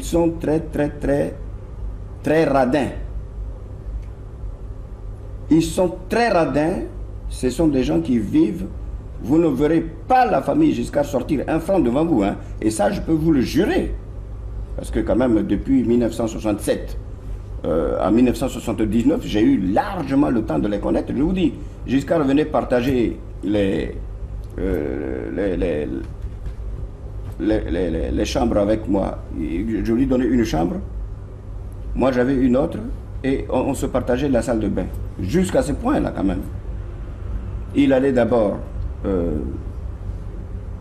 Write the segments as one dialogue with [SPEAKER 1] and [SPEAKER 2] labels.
[SPEAKER 1] sont très radins. Ils sont très radins. Ce sont des gens qui vivent. Vous ne verrez pas la famille Giscard sortir un franc devant vous. Hein. Et ça, je peux vous le jurer. Parce que quand même, depuis 1967 à 1979, j'ai eu largement le temps de les connaître. Je vous dis, Giscard venait partager les chambres avec moi. Je lui donnais une chambre, moi j'avais une autre, et on se partageait la salle de bain. Jusqu'à ce point-là quand même. Il allait d'abord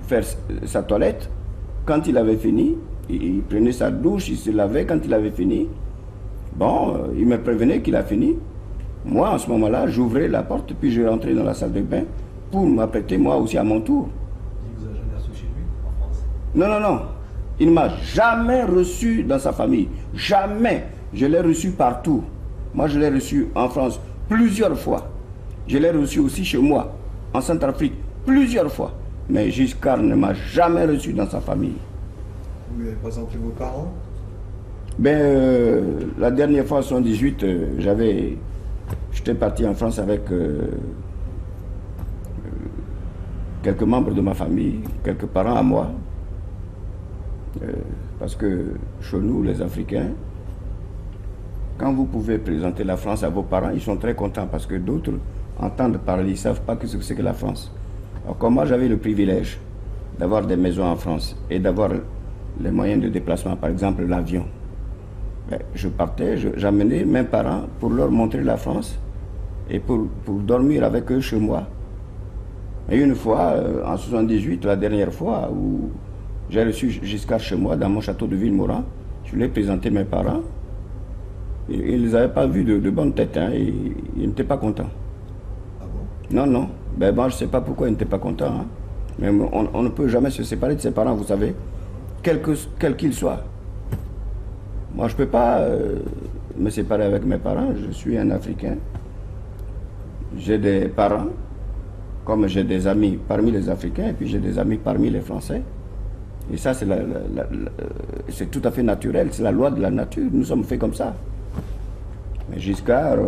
[SPEAKER 1] faire sa toilette. Quand il avait fini, il prenait sa douche, il se lavait. Quand il avait fini, bon, il me prévenait qu'il a fini. Moi, en ce moment-là, j'ouvrais la porte, puis je rentrais dans la salle de bain pour m'apprêter moi aussi à mon tour.
[SPEAKER 2] Il vous a jamais reçu chez lui, en France?
[SPEAKER 1] Non, non, non. Il ne m'a jamais reçu dans sa famille. Jamais. Je l'ai reçu partout. Moi, je l'ai reçu en France plusieurs fois. Je l'ai reçu aussi chez moi, en Centrafrique, plusieurs fois. Mais Giscard ne m'a jamais reçu dans sa famille.
[SPEAKER 2] Vous lui avez présenté vos parents?
[SPEAKER 1] Ben, la dernière fois, en 1978, j'étais parti en France avec quelques membres de ma famille, quelques parents à moi. Parce que chez nous, les Africains, quand vous pouvez présenter la France à vos parents, ils sont très contents parce que d'autres entendent parler, ils ne savent pas ce que c'est que la France. Alors, comme moi, j'avais le privilège d'avoir des maisons en France et d'avoir les moyens de déplacement, par exemple l'avion. Je partais, j'amenais mes parents pour leur montrer la France et pour dormir avec eux chez moi. Et une fois, en 1978, la dernière fois où j'ai reçu Giscard chez moi, dans mon château de Villemaurin, je lui ai présenté mes parents. Ils ne les avaient pas vus de bonne tête, hein, et ils n'étaient pas contents.
[SPEAKER 2] Ah bon?
[SPEAKER 1] Non, non. Ben, bon, je ne sais pas pourquoi ils n'étaient pas contents. Hein. Mais on ne peut jamais se séparer de ses parents, vous savez, quel qu'ils soient. Moi, je ne peux pas me séparer avec mes parents. Je suis un Africain. J'ai des parents, comme j'ai des amis parmi les Africains, et puis j'ai des amis parmi les Français. Et ça, c'est tout à fait naturel. C'est la loi de la nature. Nous sommes faits comme ça. Mais Giscard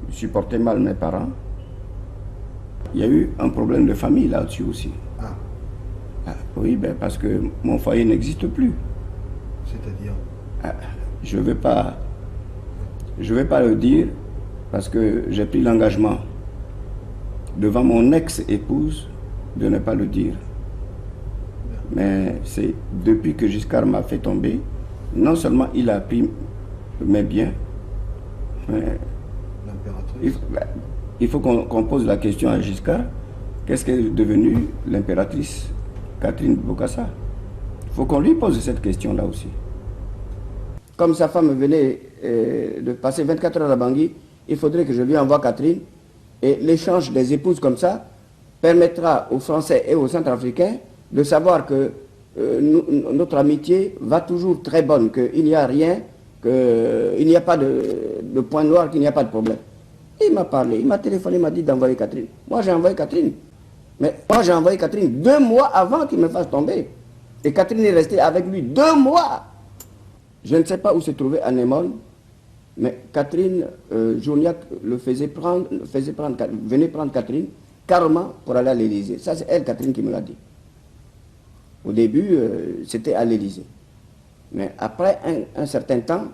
[SPEAKER 1] supportait mal mes parents. Il y a eu un problème de famille là-dessus aussi.
[SPEAKER 2] Ah.
[SPEAKER 1] Ah, oui, ben parce que mon foyer n'existe plus.
[SPEAKER 2] C'est-à-dire?
[SPEAKER 1] Ah, je ne vais pas le dire parce que j'ai pris l'engagement devant mon ex-épouse de ne pas le dire. Mais c'est depuis que Giscard m'a fait tomber, non seulement il a pris mes biens, mais il faut qu'on pose la question à Giscard, qu'est-ce qu'est devenue l'impératrice Catherine Bokassa? Il faut qu'on lui pose cette question-là aussi. Comme sa femme venait de passer 24 heures à Bangui, il faudrait que je lui envoie Catherine, et l'échange des épouses comme ça permettra aux Français et aux Centrafricains de savoir que notre amitié va toujours très bonne, qu'il n'y a rien, qu'il n'y a pas de point noir, qu'il n'y a pas de problème. Et il m'a parlé, il m'a téléphoné, il m'a dit d'envoyer Catherine. Moi j'ai envoyé Catherine. Mais moi j'ai envoyé Catherine 2 mois avant qu'il me fasse tomber. Et Catherine est restée avec lui 2 mois. Je ne sais pas où se trouvait Anémone, mais Catherine, Journiac venait prendre Catherine carrément pour aller à l'Élysée. Ça c'est elle, Catherine, qui me l'a dit. Au début, c'était à l'Élysée. Mais après un certain temps,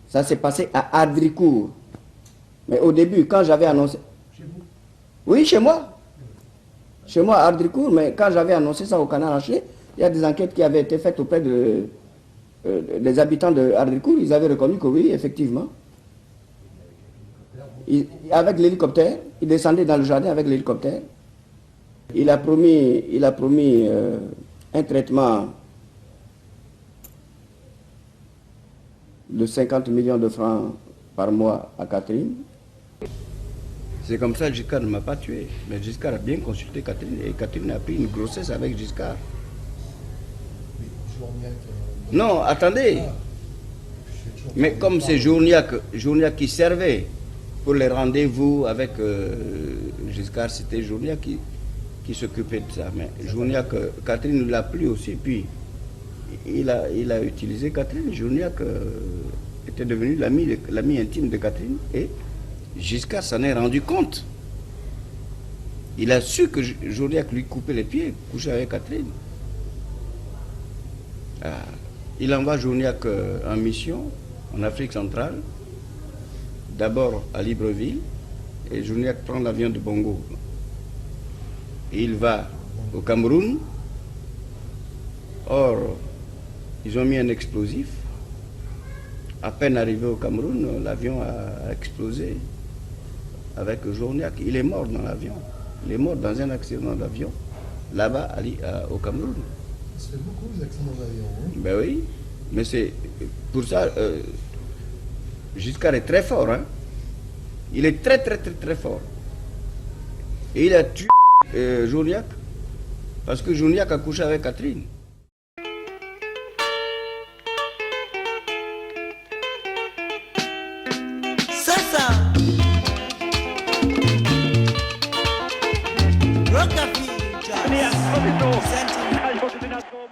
[SPEAKER 1] ça s'est passé à Adricourt. Mais au début, quand j'avais annoncé...
[SPEAKER 2] Chez vous?
[SPEAKER 1] Oui, chez moi. Chez moi, à Adricourt, mais quand j'avais annoncé ça au Canard enchaîné, il y a des enquêtes qui avaient été faites auprès des habitants de Adricourt. Ils avaient reconnu que oui, effectivement. Avec l'hélicoptère, il descendait dans le jardin avec l'hélicoptère. Il a promis un traitement de 50 millions de francs par mois à Catherine. C'est comme ça que Giscard ne m'a pas tué. Mais Giscard a bien consulté Catherine et Catherine a pris une grossesse avec Giscard.
[SPEAKER 2] Mais Journiac...
[SPEAKER 1] Non, attendez. Mais comme c'est Journiac qui servait pour les rendez-vous avec Giscard, c'était Journiac qui s'occupait de ça. Mais Journiac, Catherine ne l'a plus aussi. Puis il a utilisé Catherine. Journiac était devenu l'ami intime de Catherine et Giscard s'en est rendu compte. Il a su que Journiac lui coupait les pieds, couchait avec Catherine. Il envoie Journiac en mission en Afrique centrale, d'abord à Libreville, et Journiac prend l'avion de Bongo. Et il va au Cameroun. Or, ils ont mis un explosif. À peine arrivé au Cameroun, l'avion a explosé avec Journiac. Il est mort dans l'avion. Il est mort dans un accident d'avion, là-bas, au Cameroun.
[SPEAKER 2] Ça fait beaucoup les accidents d'avion. Hein?
[SPEAKER 1] Ben oui, mais c'est pour ça, Giscard est très fort. Hein? Il est très fort. Et il a tué Journiac, parce que Journiac a couché avec Catherine.
[SPEAKER 3] C'est ça. Rockabilly, jazz, sentiment.